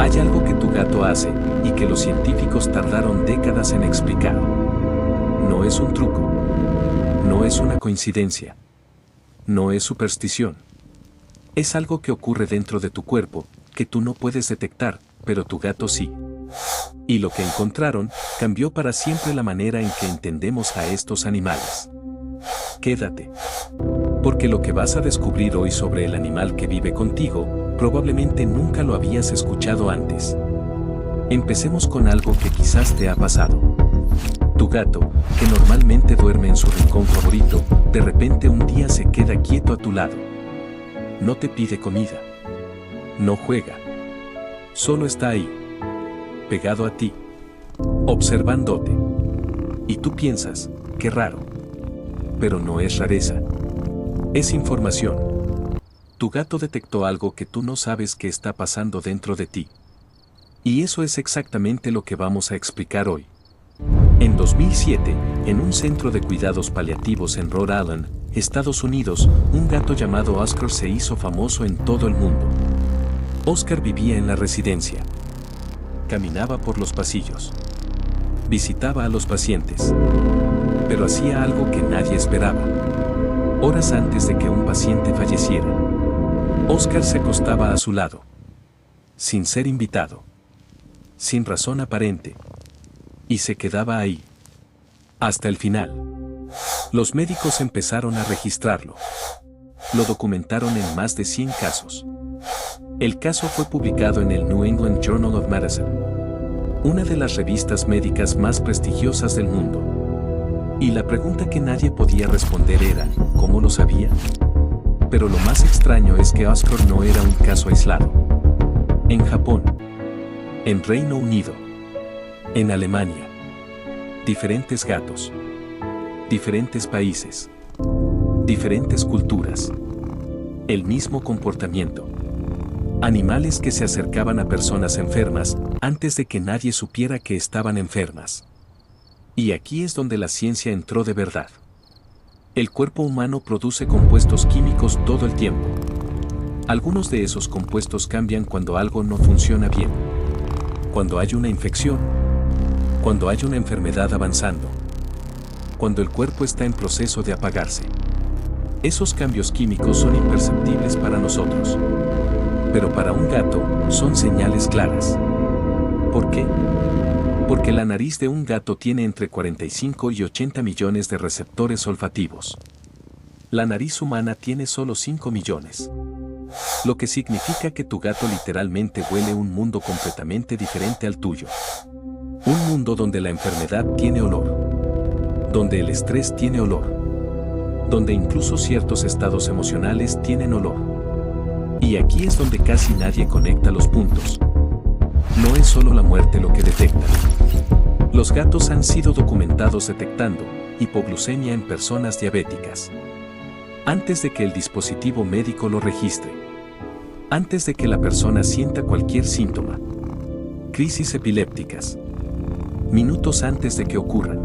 Hay algo que tu gato hace y que los científicos tardaron décadas en explicar. No es un truco. No es una coincidencia. No es superstición. Es algo que ocurre dentro de tu cuerpo, que tú no puedes detectar, pero tu gato sí. Y lo que encontraron cambió para siempre la manera en que entendemos a estos animales. Quédate. Porque lo que vas a descubrir hoy sobre el animal que vive contigo, probablemente nunca lo habías escuchado antes. Empecemos con algo que quizás te ha pasado. Tu gato, que normalmente duerme en su rincón favorito, de repente un día se queda quieto a tu lado. No te pide comida. No juega. Solo está ahí, pegado a ti, observándote. Y tú piensas, qué raro. Pero no es rareza. Es información. Tu gato detectó algo que tú no sabes que está pasando dentro de ti. Y eso es exactamente lo que vamos a explicar hoy. En 2007, en un centro de cuidados paliativos en Rhode Island, Estados Unidos, un gato llamado Oscar se hizo famoso en todo el mundo. Oscar vivía en la residencia. Caminaba por los pasillos. Visitaba a los pacientes. Pero hacía algo que nadie esperaba. Horas antes de que un paciente falleciera, Oscar se acostaba a su lado. Sin ser invitado. Sin razón aparente. Y se quedaba ahí. Hasta el final. Los médicos empezaron a registrarlo. Lo documentaron en más de 100 casos. El caso fue publicado en el New England Journal of Medicine, una de las revistas médicas más prestigiosas del mundo. Y la pregunta que nadie podía responder era, ¿cómo lo sabía? Pero lo más extraño es que Oscar no era un caso aislado. En Japón, en Reino Unido, en Alemania, diferentes gatos, diferentes países, diferentes culturas, el mismo comportamiento. Animales que se acercaban a personas enfermas antes de que nadie supiera que estaban enfermas. Y aquí es donde la ciencia entró de verdad. El cuerpo humano produce compuestos químicos todo el tiempo. Algunos de esos compuestos cambian cuando algo no funciona bien. Cuando hay una infección. Cuando hay una enfermedad avanzando. Cuando el cuerpo está en proceso de apagarse. Esos cambios químicos son imperceptibles para nosotros. Pero para un gato, son señales claras. ¿Por qué? Porque la nariz de un gato tiene entre 45 y 80 millones de receptores olfativos. La nariz humana tiene solo 5 millones. Lo que significa que tu gato literalmente huele un mundo completamente diferente al tuyo. Un mundo donde la enfermedad tiene olor. Donde el estrés tiene olor. Donde incluso ciertos estados emocionales tienen olor. Y aquí es donde casi nadie conecta los puntos. No es solo la muerte lo que detecta. Los gatos han sido documentados detectando hipoglucemia en personas diabéticas. Antes de que el dispositivo médico lo registre. Antes de que la persona sienta cualquier síntoma. Crisis epilépticas. Minutos antes de que ocurran.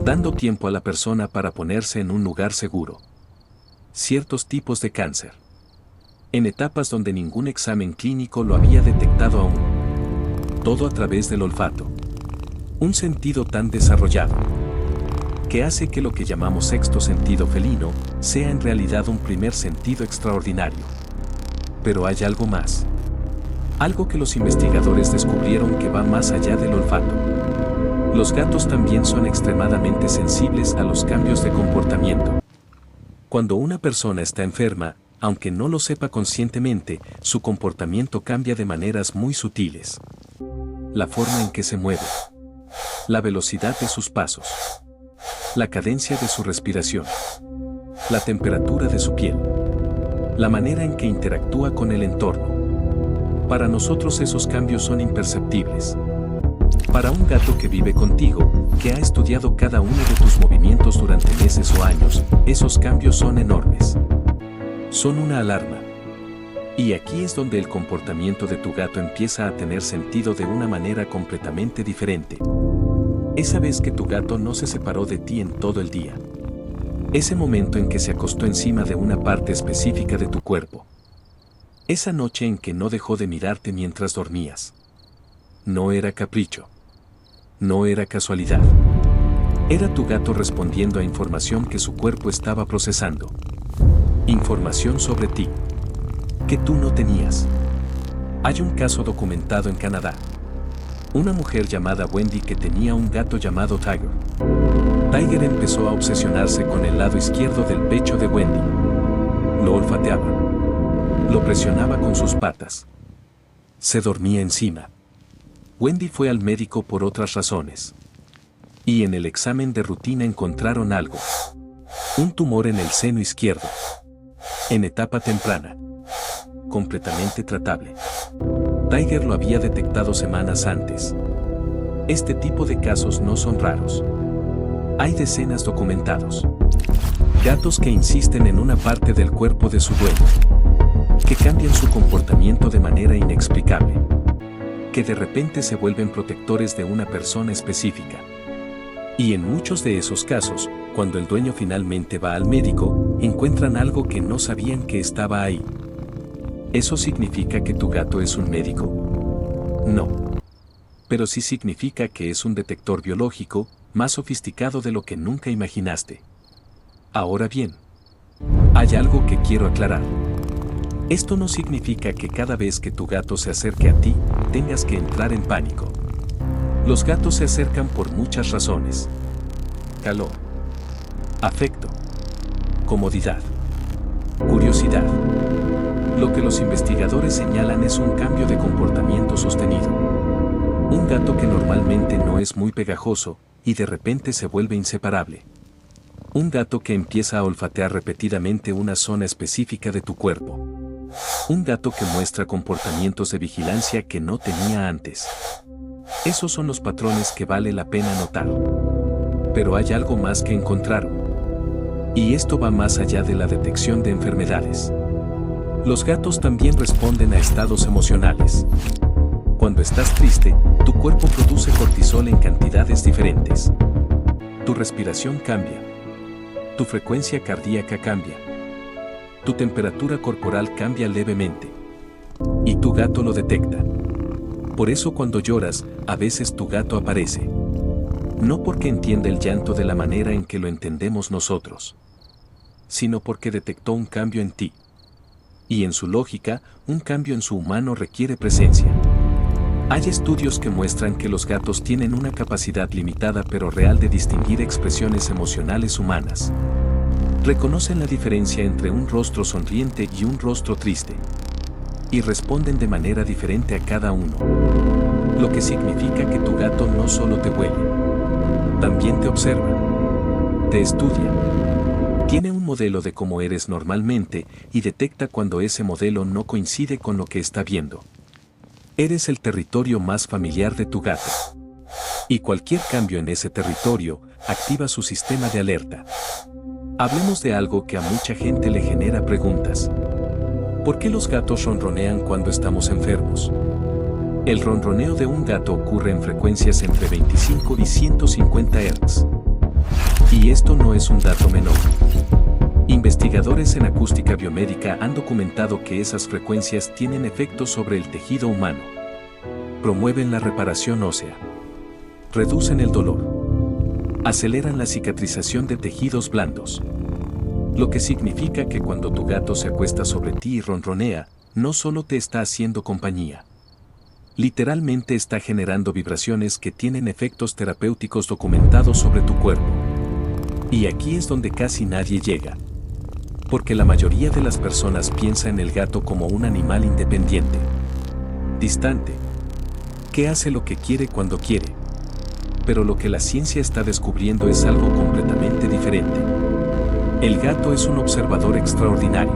Dando tiempo a la persona para ponerse en un lugar seguro. Ciertos tipos de cáncer. En etapas donde ningún examen clínico lo había detectado aún. Todo a través del olfato. Un sentido tan desarrollado que hace que lo que llamamos sexto sentido felino sea en realidad un primer sentido extraordinario. Pero hay algo más. Algo que los investigadores descubrieron que va más allá del olfato. Los gatos también son extremadamente sensibles a los cambios de comportamiento. Cuando una persona está enferma, aunque no lo sepa conscientemente, su comportamiento cambia de maneras muy sutiles. La forma en que se mueve. La velocidad de sus pasos. La cadencia de su respiración. La temperatura de su piel. La manera en que interactúa con el entorno. Para nosotros esos cambios son imperceptibles. Para un gato que vive contigo, que ha estudiado cada uno de tus movimientos durante meses o años, esos cambios son enormes. Son una alarma. Y aquí es donde el comportamiento de tu gato empieza a tener sentido de una manera completamente diferente. Esa vez que tu gato no se separó de ti en todo el día. Ese momento en que se acostó encima de una parte específica de tu cuerpo. Esa noche en que no dejó de mirarte mientras dormías. No era capricho. No era casualidad. Era tu gato respondiendo a información que su cuerpo estaba procesando. Información sobre ti. Que tú no tenías. Hay un caso documentado en Canadá. Una mujer llamada Wendy que tenía un gato llamado Tiger. Tiger empezó a obsesionarse con el lado izquierdo del pecho de Wendy. Lo olfateaba. Lo presionaba con sus patas. Se dormía encima. Wendy fue al médico por otras razones. Y en el examen de rutina encontraron algo. Un tumor en el seno izquierdo. En etapa temprana. Completamente tratable. Tiger lo había detectado semanas antes. Este tipo de casos no son raros. Hay decenas documentados. Gatos que insisten en una parte del cuerpo de su dueño. Que cambian su comportamiento de manera inexplicable. Que de repente se vuelven protectores de una persona específica. Y en muchos de esos casos, cuando el dueño finalmente va al médico, encuentran algo que no sabían que estaba ahí. ¿Eso significa que tu gato es un médico? No. Pero sí significa que es un detector biológico, más sofisticado de lo que nunca imaginaste. Ahora bien, hay algo que quiero aclarar. Esto no significa que cada vez que tu gato se acerque a ti, tengas que entrar en pánico. Los gatos se acercan por muchas razones. Calor. Afecto. Comodidad. Curiosidad. Lo que los investigadores señalan es un cambio de comportamiento sostenido. Un gato que normalmente no es muy pegajoso, y de repente se vuelve inseparable. Un gato que empieza a olfatear repetidamente una zona específica de tu cuerpo. Un gato que muestra comportamientos de vigilancia que no tenía antes. Esos son los patrones que vale la pena notar. Pero hay algo más que encontraron. Y esto va más allá de la detección de enfermedades. Los gatos también responden a estados emocionales. Cuando estás triste, tu cuerpo produce cortisol en cantidades diferentes. Tu respiración cambia. Tu frecuencia cardíaca cambia. Tu temperatura corporal cambia levemente. Y tu gato lo detecta. Por eso cuando lloras, a veces tu gato aparece. No porque entienda el llanto de la manera en que lo entendemos nosotros, sino porque detectó un cambio en ti. Y en su lógica, un cambio en su humano requiere presencia. Hay estudios que muestran que los gatos tienen una capacidad limitada pero real de distinguir expresiones emocionales humanas. Reconocen la diferencia entre un rostro sonriente y un rostro triste. Y responden de manera diferente a cada uno. Lo que significa que tu gato no solo te huele, también te observa, te estudia. Tiene un modelo de cómo eres normalmente y detecta cuando ese modelo no coincide con lo que está viendo. Eres el territorio más familiar de tu gato. Y cualquier cambio en ese territorio activa su sistema de alerta. Hablemos de algo que a mucha gente le genera preguntas. ¿Por qué los gatos ronronean cuando estamos enfermos? El ronroneo de un gato ocurre en frecuencias entre 25 y 150 Hz. Y esto no es un dato menor. Investigadores en acústica biomédica han documentado que esas frecuencias tienen efectos sobre el tejido humano. Promueven la reparación ósea. Reducen el dolor. Aceleran la cicatrización de tejidos blandos. Lo que significa que cuando tu gato se acuesta sobre ti y ronronea, no solo te está haciendo compañía. Literalmente está generando vibraciones que tienen efectos terapéuticos documentados sobre tu cuerpo. Y aquí es donde casi nadie llega. Porque la mayoría de las personas piensa en el gato como un animal independiente. Distante. Que hace lo que quiere cuando quiere. Pero lo que la ciencia está descubriendo es algo completamente diferente. El gato es un observador extraordinario.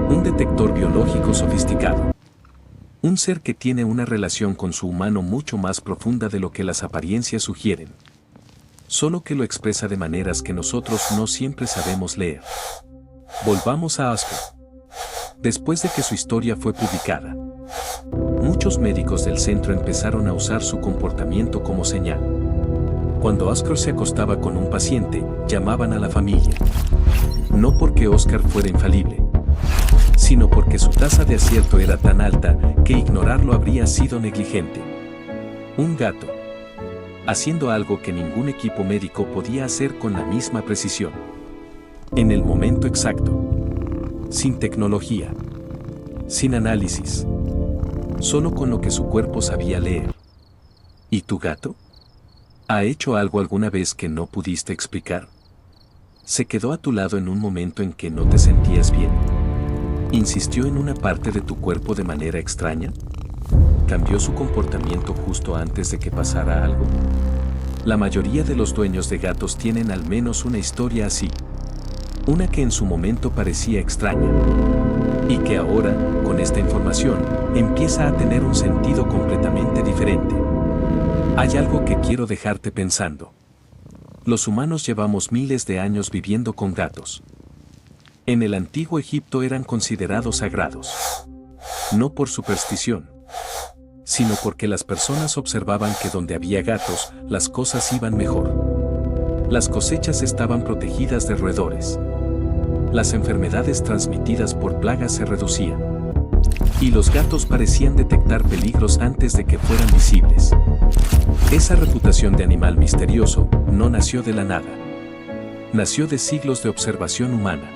Un detector biológico sofisticado. Un ser que tiene una relación con su humano mucho más profunda de lo que las apariencias sugieren. Solo que lo expresa de maneras que nosotros no siempre sabemos leer. Volvamos a Oscar. Después de que su historia fue publicada, muchos médicos del centro empezaron a usar su comportamiento como señal. Cuando Oscar se acostaba con un paciente, llamaban a la familia. No porque Oscar fuera infalible, sino porque su tasa de acierto era tan alta que ignorarlo habría sido negligente. Un gato, haciendo algo que ningún equipo médico podía hacer con la misma precisión. En el momento exacto. Sin tecnología. Sin análisis. Solo con lo que su cuerpo sabía leer. ¿Y tu gato? ¿Ha hecho algo alguna vez que no pudiste explicar? ¿Se quedó a tu lado en un momento en que no te sentías bien? ¿Insistió en una parte de tu cuerpo de manera extraña? ¿Cambió su comportamiento justo antes de que pasara algo? La mayoría de los dueños de gatos tienen al menos una historia así. Una que en su momento parecía extraña. Y que ahora, con esta información, empieza a tener un sentido completamente diferente. Hay algo que quiero dejarte pensando. Los humanos llevamos miles de años viviendo con gatos. En el antiguo Egipto eran considerados sagrados. No por superstición, sino porque las personas observaban que donde había gatos, las cosas iban mejor. Las cosechas estaban protegidas de roedores. Las enfermedades transmitidas por plagas se reducían. Y los gatos parecían detectar peligros antes de que fueran visibles. Esa reputación de animal misterioso no nació de la nada. Nació de siglos de observación humana.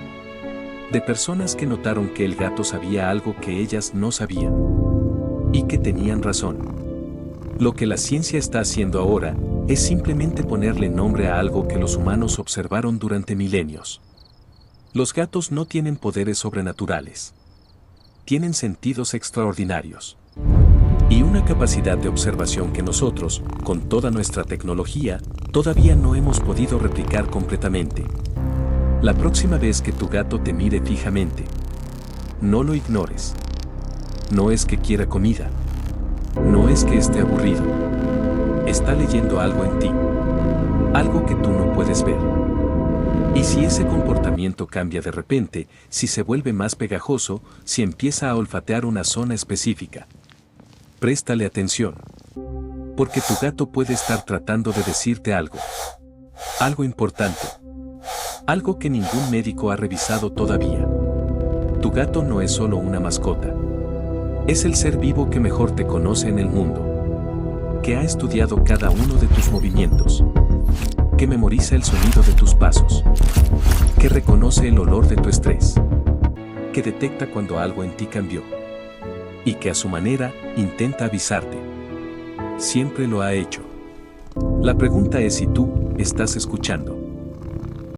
De personas que notaron que el gato sabía algo que ellas no sabían. Y que tenían razón. Lo que la ciencia está haciendo ahora es simplemente ponerle nombre a algo que los humanos observaron durante milenios. Los gatos no tienen poderes sobrenaturales. Tienen sentidos extraordinarios. Y una capacidad de observación que nosotros, con toda nuestra tecnología, todavía no hemos podido replicar completamente. La próxima vez que tu gato te mire fijamente, no lo ignores. No es que quiera comida. No es que esté aburrido. Está leyendo algo en ti. Algo que tú no puedes ver. Y si ese comportamiento cambia de repente, si se vuelve más pegajoso, si empieza a olfatear una zona específica, préstale atención. Porque tu gato puede estar tratando de decirte algo. Algo importante. Algo que ningún médico ha revisado todavía. Tu gato no es solo una mascota. Es el ser vivo que mejor te conoce en el mundo. Que ha estudiado cada uno de tus movimientos. Que memoriza el sonido de tus pasos. Que reconoce el olor de tu estrés. Que detecta cuando algo en ti cambió. Y que a su manera intenta avisarte. Siempre lo ha hecho. La pregunta es si tú estás escuchando.